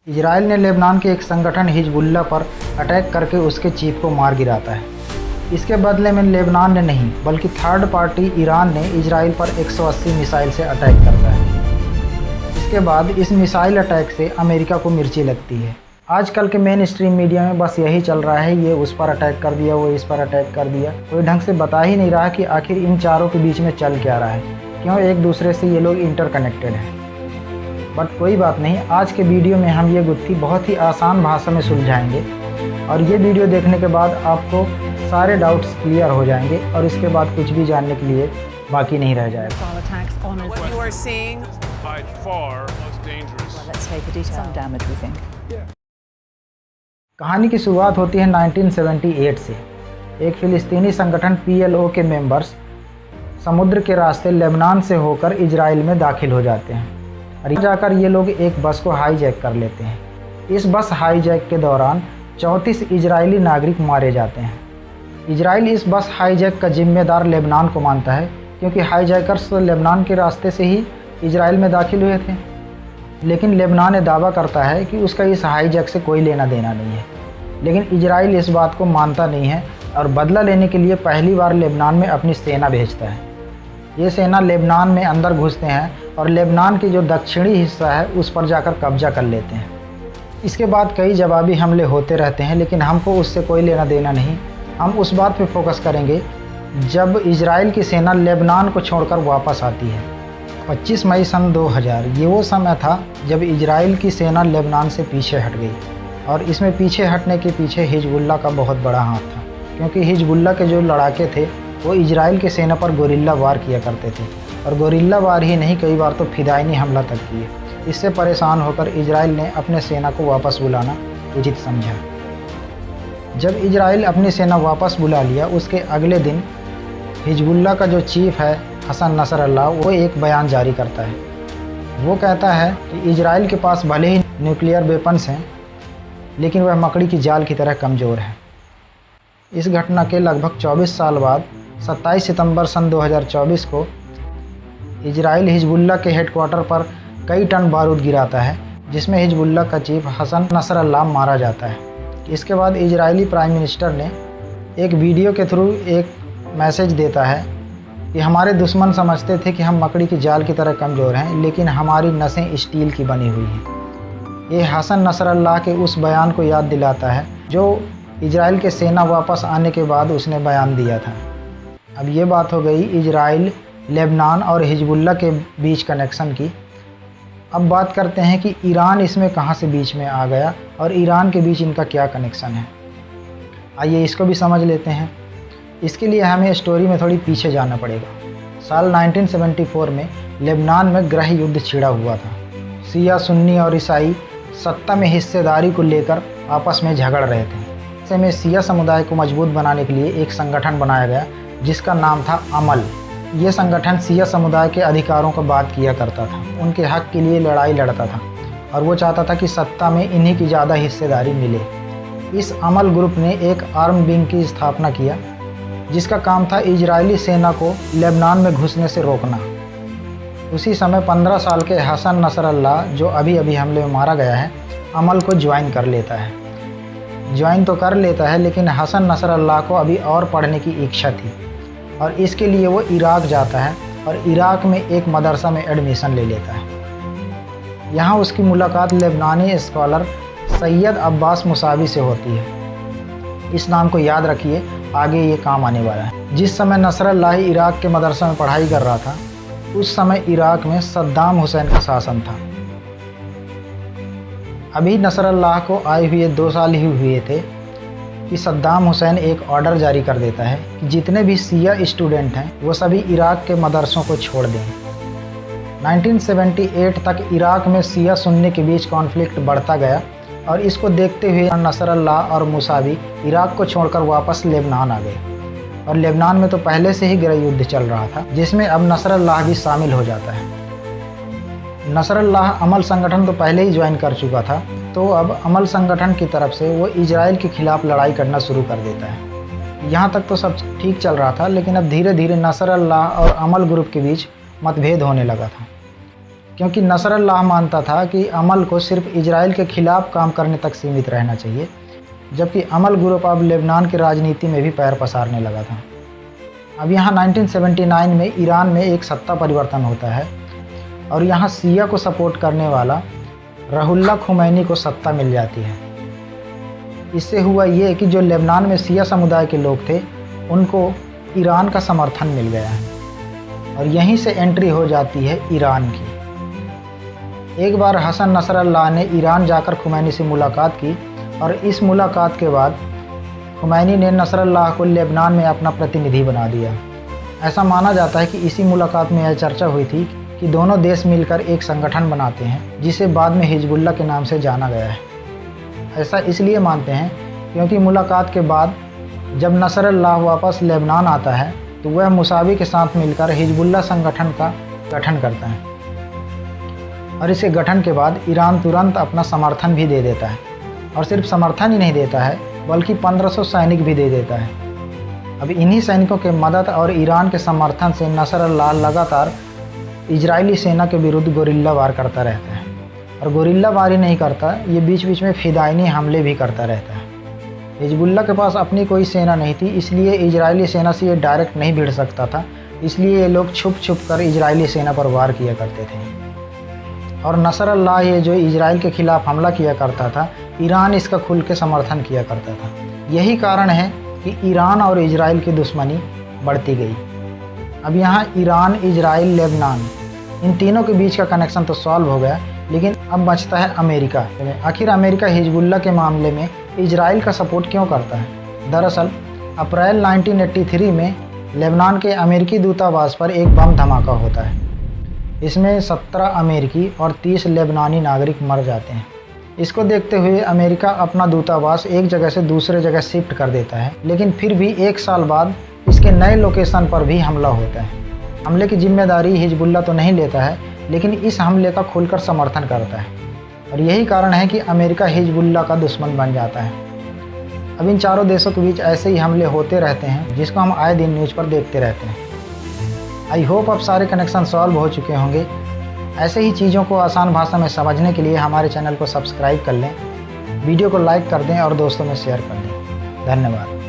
Israel ने Lebanon के एक संगठन हिजबुल्लाह पर अटैक करके उसके चीफ को मार गिराता है। इसके बदले में लेबनान ने नहीं बल्कि थर्ड पार्टी ईरान ने इजराइल पर 180 मिसाइल से अटैक करता है। इसके बाद इस मिसाइल अटैक से अमेरिका को मिर्ची लगती है। आजकल के मेन स्ट्रीम मीडिया में बस यही चल रहा है, ये उस पर अटैक कर दिया, वो इस पर अटैक कर दिया। कोई ढंग से बता ही नहीं रहा कि आखिर इन चारों के बीच में चल क्या रहा है, क्यों एक दूसरे से ये लोग इंटरकनेक्टेड हैं। बट कोई बात नहीं, आज के वीडियो में हम ये गुत्थी बहुत ही आसान भाषा में सुलझाएंगे और ये वीडियो देखने के बाद आपको सारे डाउट्स क्लियर हो जाएंगे और इसके बाद कुछ भी जानने के लिए बाकी नहीं रह जाएगा। कहानी की शुरुआत होती है 1978 से। एक फ़िलिस्तीनी संगठन PLO के मेंबर्स समुद्र के रास्ते लेबनान से होकर इजराइल में दाखिल हो जाते हैं और जाकर ये लोग एक बस को हाईजैक कर लेते हैं। इस बस हाईजैक के दौरान 34 इजरायली नागरिक मारे जाते हैं। इजराइल इस बस हाईजैक का जिम्मेदार लेबनान को मानता है, क्योंकि हाईजैकर्स तो लेबनान के रास्ते से ही इजराइल में दाखिल हुए थे। लेकिन लेबनान दावा करता है कि उसका इस हाईजैक से कोई लेना देना नहीं है। लेकिन इजराइल इस बात को मानता नहीं है और बदला लेने के लिए पहली बार लेबनान में अपनी सेना भेजता है। ये सेना लेबनान में अंदर घुसते हैं और लेबनान की जो दक्षिणी हिस्सा है उस पर जाकर कब्जा कर लेते हैं। इसके बाद कई जवाबी हमले होते रहते हैं, लेकिन हमको उससे कोई लेना देना नहीं। हम उस बात पे फोकस करेंगे जब इजराइल की सेना लेबनान को छोड़कर वापस आती है। 25 मई सन 2000 ये वो समय था जब इजराइल की सेना लेबनान से पीछे हट गई। और इसमें पीछे हटने के पीछे हिजबुल्लाह का बहुत बड़ा हाथ था, क्योंकि हिजबुल्लाह के जो लड़ाके थे वो इजराइल की सेना पर गोरिल्ला वार किया करते थे। और गोरिल्ला वार ही नहीं, कई बार तो फिदायनी हमला तक किए। इससे परेशान होकर इजराइल ने अपने सेना को वापस बुलाना उचित समझा। जब इजराइल अपनी सेना वापस बुला लिया, उसके अगले दिन हिजबुल्लाह का जो चीफ है हसन नसरल्लाह, वो एक बयान जारी करता है। वो कहता है कि इजराइल के पास भले ही न्यूक्लियर वेपन्स हैं, लेकिन वह मकड़ी की जाल की तरह कमज़ोर है। इस घटना के लगभग 24 साल बाद 27 सितंबर सन 2024 को इजराइल हिजबुल्लाह के हेडक्वार्टर पर कई टन बारूद गिराता है, जिसमें हिजबुल्लाह का चीफ हसन नसरल्लाह मारा जाता है। इसके बाद इजरायली प्राइम मिनिस्टर ने एक वीडियो के थ्रू एक मैसेज देता है कि हमारे दुश्मन समझते थे कि हम मकड़ी की जाल की तरह कमज़ोर हैं, लेकिन हमारी नसें स्टील की बनी हुई हैं। ये हसन नसरल्लाह के उस बयान को याद दिलाता है जो इजराइल के सेना वापस आने के बाद उसने बयान दिया था। अब ये बात हो गई इजराइल, लेबनान और हिजबुल्लाह के बीच कनेक्शन की। अब बात करते हैं कि ईरान इसमें कहाँ से बीच में आ गया और ईरान के बीच इनका क्या कनेक्शन है। आइए इसको भी समझ लेते हैं। इसके लिए हमें स्टोरी में थोड़ी पीछे जाना पड़ेगा। साल 1974 में लेबनान में गृह युद्ध छिड़ा हुआ था। शिया, सुन्नी और ईसाई सत्ता में हिस्सेदारी को लेकर आपस में झगड़ रहे थे। ऐसे में शिया समुदाय को मजबूत बनाने के लिए एक संगठन बनाया गया जिसका नाम था अमल। ये संगठन शिया समुदाय के अधिकारों का बात किया करता था, उनके हक के लिए लड़ाई लड़ता था और वो चाहता था कि सत्ता में इन्हीं की ज़्यादा हिस्सेदारी मिले। इस अमल ग्रुप ने एक आर्म विंग की स्थापना किया जिसका काम था इजरायली सेना को लेबनान में घुसने से रोकना। उसी समय 15 साल के हसन नसरल्लाह, जो अभी अभी हमले में मारा गया है, अमल को ज्वाइन कर लेता है। ज्वाइन तो कर लेता है, लेकिन हसन नसरल्लाह को अभी और पढ़ने की इच्छा थी और इसके लिए वो इराक जाता है और इराक में एक मदरसा में एडमिशन ले लेता है। यहाँ उसकी मुलाकात लेबनानी स्कॉलर सैयद अब्बास मुसावी से होती है। इस नाम को याद रखिए, आगे ये काम आने वाला है। जिस समय नसरल्लाह इराक के मदरसा में पढ़ाई कर रहा था, उस समय इराक में सद्दाम हुसैन का शासन था। अभी नसरल्लाह को आए हुए 2 साल ही हुए थे कि सद्दाम हुसैन एक ऑर्डर जारी कर देता है कि जितने भी शिया स्टूडेंट हैं वो सभी इराक के मदरसों को छोड़ दें। 1978 तक इराक में शिया सुन्नी के बीच कॉन्फ्लिक्ट बढ़ता गया और इसको देखते हुए नसरल्लाह और मुसावी इराक को छोड़कर वापस लेबनान आ गए। और लेबनान में तो पहले से ही गृह युद्ध चल रहा था, जिसमें अब नसरल्लाह भी शामिल हो जाता है। नसरल्लाह अमल संगठन तो पहले ही ज्वाइन कर चुका था, तो अब अमल संगठन की तरफ से वो इजराइल के खिलाफ लड़ाई करना शुरू कर देता है। यहाँ तक तो सब ठीक चल रहा था, लेकिन अब धीरे धीरे नसरल्लाह और अमल ग्रुप के बीच मतभेद होने लगा था। क्योंकि नसरल्लाह मानता था कि अमल को सिर्फ इजराइल के खिलाफ काम करने तक सीमित रहना चाहिए, जबकि अमल ग्रुप अब लेबनान की राजनीति में भी पैर पसारने लगा था। अब यहाँ 1979 में ईरान में एक सत्ता परिवर्तन होता है और यहाँ शिया को सपोर्ट करने वाला रुहुल्लाह खुमैनी को सत्ता मिल जाती है। इससे हुआ ये कि जो लेबनान में शिया समुदाय के लोग थे उनको ईरान का समर्थन मिल गया है और यहीं से एंट्री हो जाती है ईरान की। एक बार हसन नसरल्लाह ने ईरान जाकर खुमैनी से मुलाकात की और इस मुलाकात के बाद खुमैनी ने नसरल्लाह को लेबनान में अपना प्रतिनिधि बना दिया। ऐसा माना जाता है कि इसी मुलाकात में यह चर्चा हुई थी कि दोनों देश मिलकर एक संगठन बनाते हैं जिसे बाद में हिजबुल्लाह के नाम से जाना गया है। ऐसा इसलिए मानते हैं क्योंकि मुलाकात के बाद जब नसरल्लाह वापस लेबनान आता है तो वह मुसावी के साथ मिलकर हिजबुल्लाह संगठन का गठन करता है और इसे गठन के बाद ईरान तुरंत अपना समर्थन भी दे देता है और सिर्फ समर्थन ही नहीं देता है बल्कि 1500 सैनिक भी दे देता है। अब इन्हीं सैनिकों के मदद और ईरान के समर्थन से नसरल्लाह लगातार इजरायली सेना के विरुद्ध गोरिल्ला वार करता रहता है और गोरिल्ला वार ही नहीं करता, ये बीच बीच में फिदायनी हमले भी करता रहता है। हिजबुल्लाह के पास अपनी कोई सेना नहीं थी, इसलिए इजरायली सेना से ये डायरेक्ट नहीं भिड़ सकता था, इसलिए ये लोग छुप छुप कर इजरायली सेना पर वार किया करते थे। और नसरल्लाह ये जो इजराइल के खिलाफ हमला किया करता था, ईरान इसका खुल के समर्थन किया करता था। यही कारण है कि ईरान और इजराइल की दुश्मनी बढ़ती गई। अब यहाँ ईरान, इजराइल, लेबनान, इन तीनों के बीच का कनेक्शन तो सॉल्व हो गया, लेकिन अब बचता है अमेरिका। आखिर अमेरिका हिजबुल्लाह के मामले में इजराइल का सपोर्ट क्यों करता है? दरअसल अप्रैल 1983 में लेबनान के अमेरिकी दूतावास पर एक बम धमाका होता है। इसमें 17 अमेरिकी और 30 लेबनानी नागरिक मर जाते हैं। इसको देखते हुए अमेरिका अपना दूतावास एक जगह से दूसरे जगह शिफ्ट कर देता है, लेकिन फिर भी 1 साल बाद इसके नए लोकेशन पर भी हमला होता है। हमले की जिम्मेदारी हिजबुल्लाह तो नहीं लेता है, लेकिन इस हमले का खुलकर समर्थन करता है और यही कारण है कि अमेरिका हिजबुल्लाह का दुश्मन बन जाता है। अब इन चारों देशों के बीच ऐसे ही हमले होते रहते हैं, जिसको हम आए दिन न्यूज़ पर देखते रहते हैं। आई होप अब सारे कनेक्शन सॉल्व हो चुके होंगे। ऐसे ही चीज़ों को आसान भाषा में समझने के लिए हमारे चैनल को सब्सक्राइब कर लें, वीडियो को लाइक कर दें और दोस्तों में शेयर कर दें। धन्यवाद।